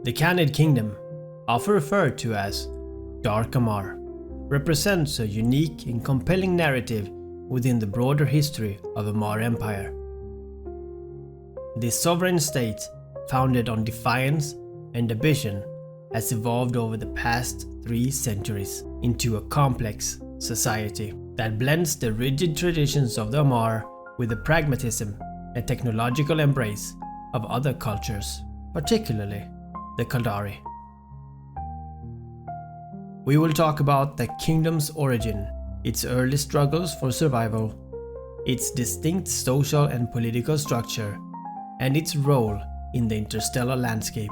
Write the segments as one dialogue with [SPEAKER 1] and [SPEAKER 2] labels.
[SPEAKER 1] The Khanid Kingdom, often referred to as Dark Amarr, represents a unique and compelling narrative within the broader history of Amarr Empire. This sovereign state, founded on defiance and ambition, has evolved over the past 3 centuries into a complex society that blends the rigid traditions of the Amarr with the pragmatism and technological embrace of other cultures, particularly the Caldari. We will talk about the kingdom's origin, its early struggles for survival, its distinct social and political structure, and its role in the interstellar landscape.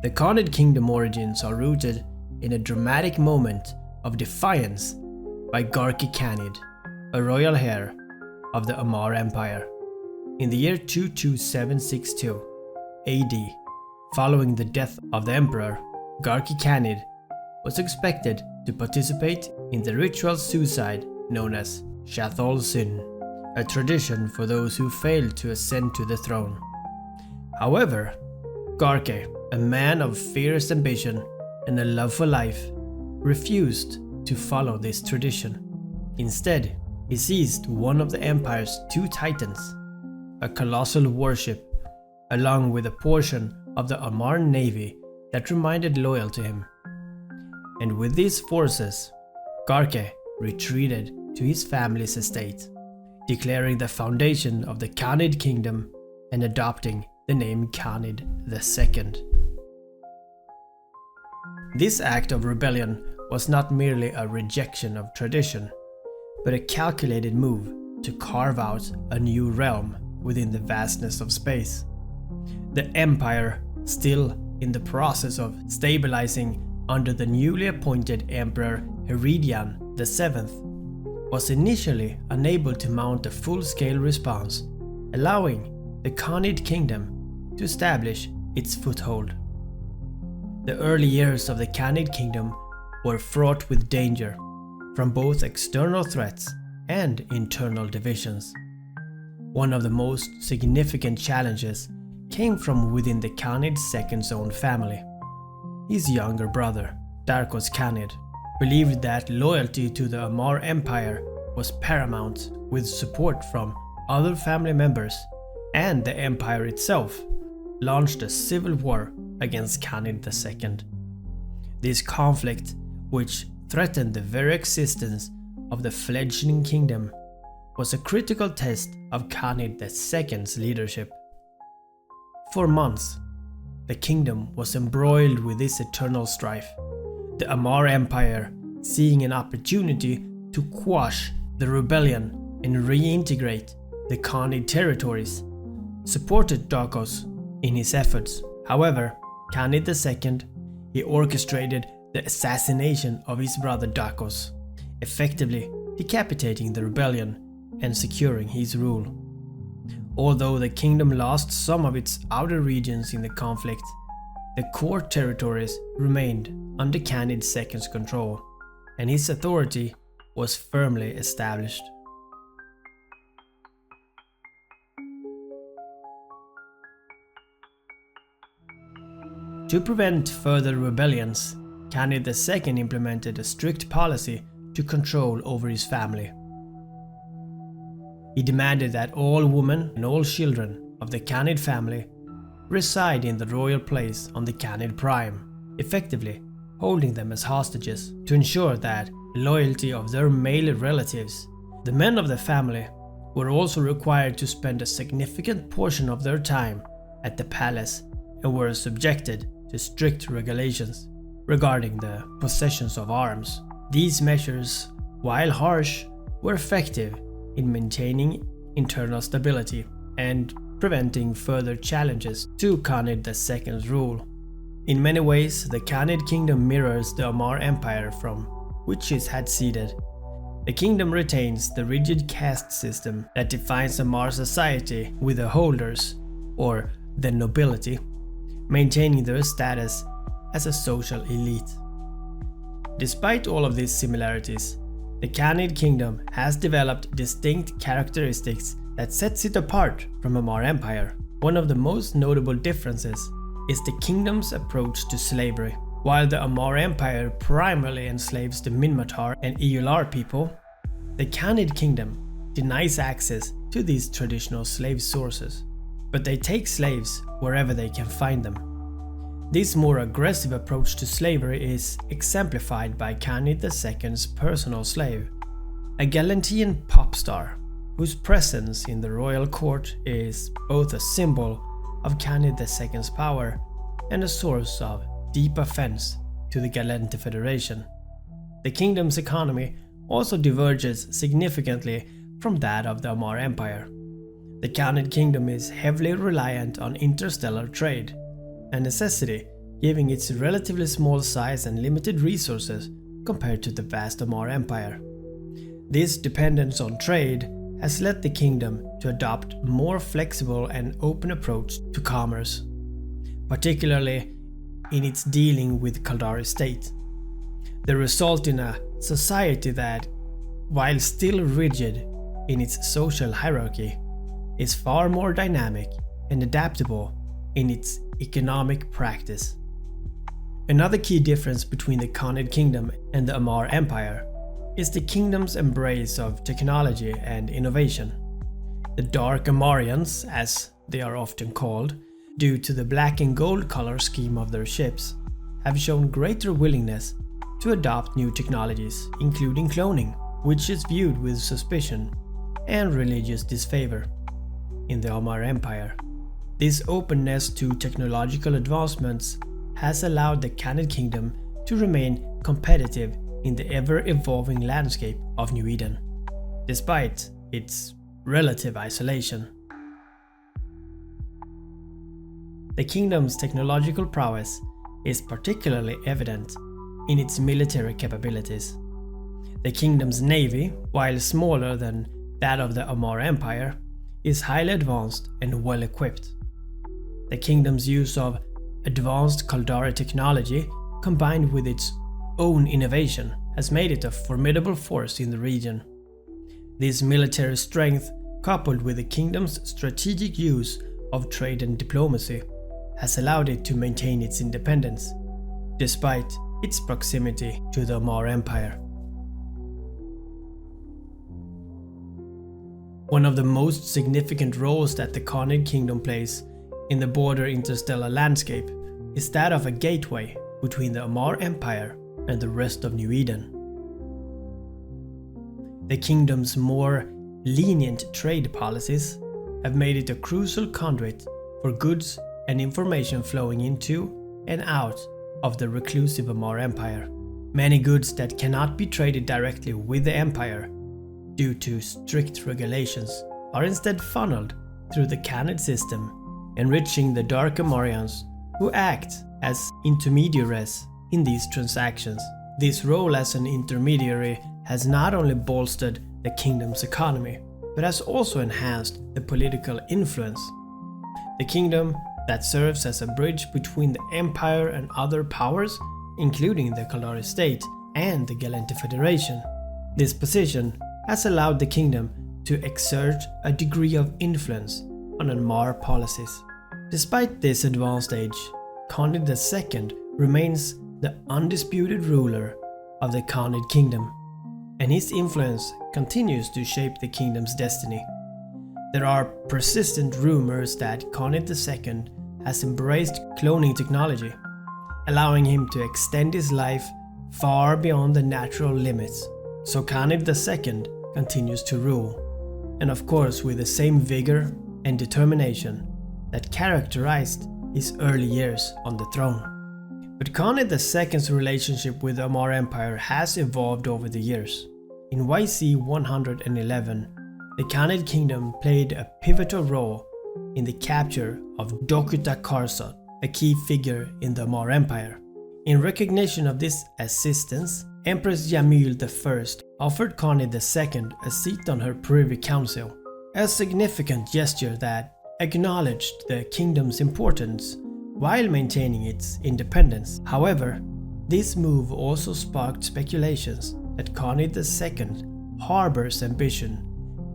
[SPEAKER 1] The Khanid Kingdom origins are rooted in a dramatic moment of defiance by Khanid, a royal heir of the Amarr Empire. In the year 22762 AD, following the death of the emperor, Khanid was expected to participate in the ritual suicide known as shadowy, a tradition for those who failed to ascend to the throne. However, Khanid, a man of fierce ambition and a love for life, refused to follow this tradition. Instead, he seized one of the empire's 2 titans, a colossal warship, along with a portion of the Amarr navy that reminded loyal to him. And with these forces, Khanid retreated to his family's estate, declaring the foundation of the Khanid Kingdom and adopting the name Khanid II. This act of rebellion was not merely a rejection of tradition, but a calculated move to carve out a new realm within the vastness of space. The empire, still in the process of stabilizing under the newly appointed Emperor Amarrian VII, was initially unable to mount a full-scale response, allowing the Khanid Kingdom to establish its foothold. The early years of the Khanid Kingdom were fraught with danger from both external threats and internal divisions. One of the most significant challenges came from within the Khanid II's own family. His younger brother, Dark Khanid, believed that loyalty to the Amarr Empire was paramount, with support from other family members, and the empire itself launched a civil war against Khanid II. This conflict, which threatened the very existence of the fledgling kingdom, was a critical test of Khanid II's leadership. For months, the kingdom was embroiled with this eternal strife. The Amarr Empire, seeing an opportunity to quash the rebellion and reintegrate the Khanid territories, supported Darkos in his efforts. However, Khanid II, he orchestrated the assassination of his brother Darkos, effectively decapitating the rebellion and securing his rule. Although the kingdom lost some of its outer regions in the conflict, the core territories remained under Khanid II's control, and his authority was firmly established. To prevent further rebellions, Khanid II implemented a strict policy to control over his family. He demanded that all women and all children of the Khanid family reside in the royal place on the Khanid Prime, effectively holding them as hostages to ensure that loyalty of their male relatives. The men of the family were also required to spend a significant portion of their time at the palace and were subjected to strict regulations regarding the possessions of arms. These measures, while harsh, were effective in maintaining internal stability and preventing further challenges to Khanid II's rule. In many ways, the Khanid Kingdom mirrors the Amarr Empire from which it had seeded. The kingdom retains the rigid caste system that defines Amarr society, with the holders, or the nobility, maintaining their status as a social elite. Despite all of these similarities, the Khanid Kingdom has developed distinct characteristics that sets it apart from Amarr Empire. One of the most notable differences is the kingdom's approach to slavery. While the Amarr Empire primarily enslaves the Minmatar and EULAR people, the Khanid Kingdom denies access to these traditional slave sources, but they take slaves wherever they can find them. This more aggressive approach to slavery is exemplified by Khanid II's personal slave, a Galantean pop star whose presence in the royal court is both a symbol of Khanid II's power and a source of deep offense to the Galante Federation. The kingdom's economy also diverges significantly from that of the Amarr Empire. The Khanid Kingdom is heavily reliant on interstellar trade, a necessity given its relatively small size and limited resources compared to the vast Amarr Empire. This dependence on trade has led the kingdom to adopt a more flexible and open approach to commerce, particularly in its dealing with Caldari state. The result in a society that, while still rigid in its social hierarchy, is far more dynamic and adaptable in its economic practice. Another key difference between the Khanid Kingdom and the Amarr Empire is the kingdom's embrace of technology and innovation. The Dark Amarrians, as they are often called, due to the black and gold color scheme of their ships, have shown greater willingness to adopt new technologies, including cloning, which is viewed with suspicion and religious disfavor in the Amarr Empire. This openness to technological advancements has allowed the Khanid Kingdom to remain competitive in the ever-evolving landscape of New Eden, despite its relative isolation. The kingdom's technological prowess is particularly evident in its military capabilities. The kingdom's navy, while smaller than that of the Amarr Empire, is highly advanced and well equipped. The kingdom's use of advanced Caldari technology combined with its own innovation has made it a formidable force in the region. This military strength, coupled with the kingdom's strategic use of trade and diplomacy, has allowed it to maintain its independence, despite its proximity to the Amarr Empire. One of the most significant roles that the Khanid Kingdom plays in the broader interstellar landscape is that of a gateway between the Amarr Empire and the rest of New Eden. The kingdom's more lenient trade policies have made it a crucial conduit for goods and information flowing into and out of the reclusive Amarr Empire. Many goods that cannot be traded directly with the Empire due to strict regulations are instead funneled through the Khanid system, enriching the Dark Amarrians who act as intermediaries in these transactions. This role as an intermediary has not only bolstered the kingdom's economy, but has also enhanced the political influence. The kingdom that serves as a bridge between the Empire and other powers, including the Caldari state and the Galante Federation. This position has allowed the kingdom to exert a degree of influence on Amarr policies. Despite this advanced age, Khanid II remains the undisputed ruler of the Khanid Kingdom, and his influence continues to shape the kingdom's destiny. There are persistent rumors that Khanid II has embraced cloning technology, allowing him to extend his life far beyond the natural limits. So Khanid II continues to rule, and of course with the same vigor and determination that characterized his early years on the throne. But Khanid II's relationship with the Amarr Empire has evolved over the years. In YC 111, the Khanid Kingdom played a pivotal role in the capture of Dokuta Karsot, a key figure in the Amarr Empire. In recognition of this assistance, Empress Jamil I offered Khanid II a seat on her Privy Council, a significant gesture that acknowledged the kingdom's importance while maintaining its independence. However, this move also sparked speculations that Khanid II harbors ambition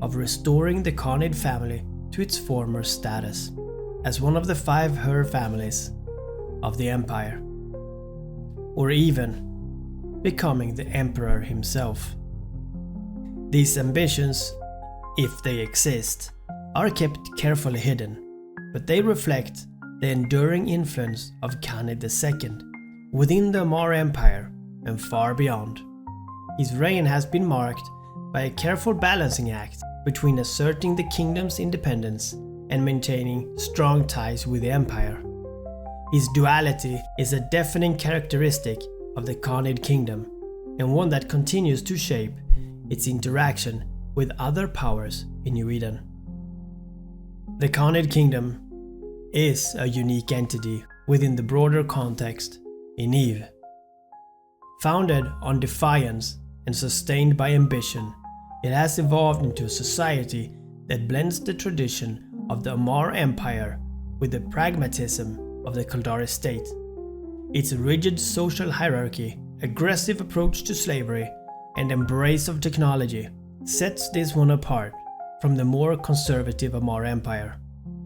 [SPEAKER 1] of restoring the Khanid family to its former status as one of the 5 Hur families of the empire, or even becoming the emperor himself. These ambitions, if they exist, are kept carefully hidden, but they reflect the enduring influence of Khanid II within the Amarr Empire and far beyond. His reign has been marked by a careful balancing act between asserting the kingdom's independence and maintaining strong ties with the empire. His duality is a defining characteristic of the Khanid Kingdom, and one that continues to shape its interaction with other powers in New Eden. The Khanid Kingdom is a unique entity within the broader context in Eve. Founded on defiance and sustained by ambition, it has evolved into a society that blends the tradition of the Amarr Empire with the pragmatism of the Caldari state. Its rigid social hierarchy, aggressive approach to slavery, and embrace of technology sets this one apart from the more conservative Amarr Empire.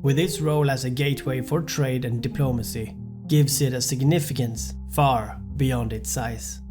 [SPEAKER 1] With its role as a gateway for trade and diplomacy, gives it a significance far beyond its size.